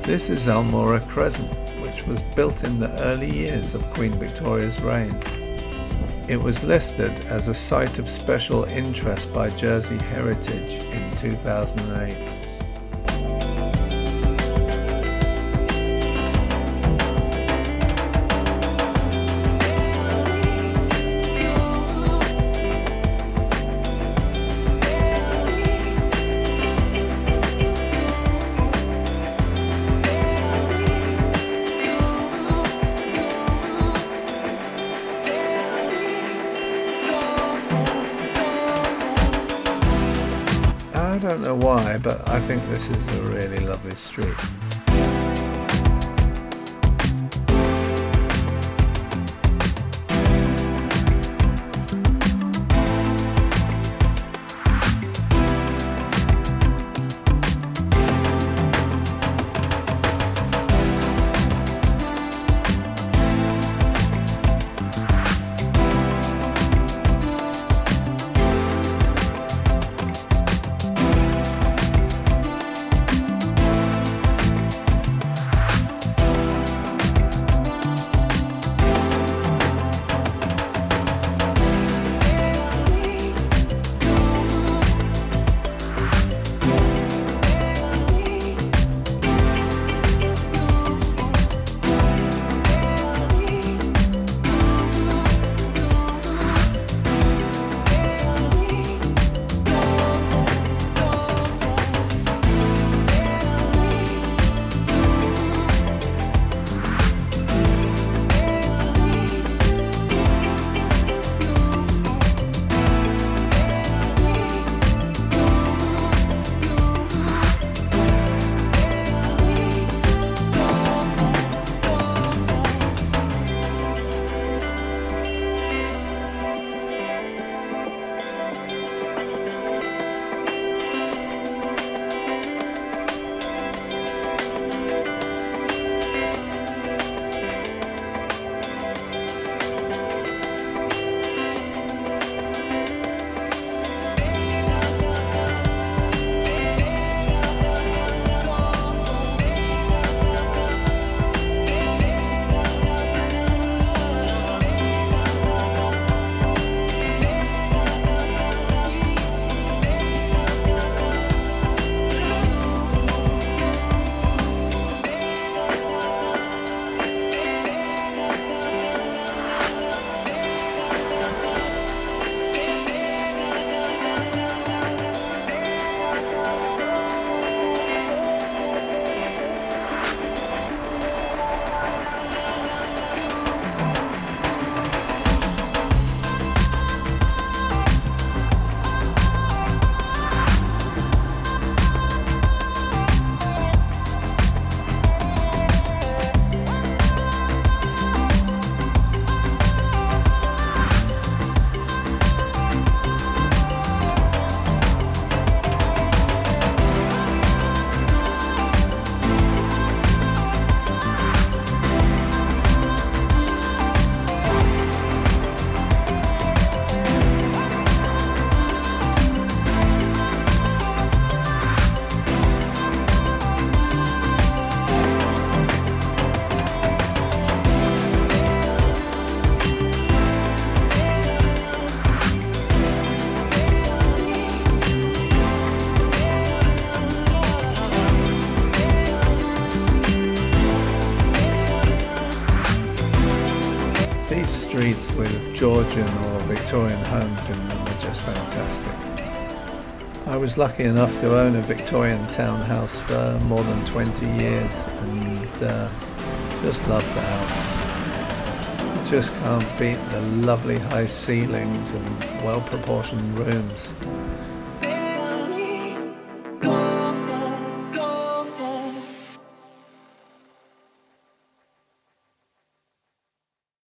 This is Elmora Crescent, which was built in the early years of Queen Victoria's reign. It was listed as a Site of Special Interest by Jersey Heritage in 2008. I don't know why, but I think this is a really lovely street. These streets with Georgian or Victorian homes in them are just fantastic. I was lucky enough to own a Victorian townhouse for more than 20 years and just loved the house. You just can't beat the lovely high ceilings and well-proportioned rooms.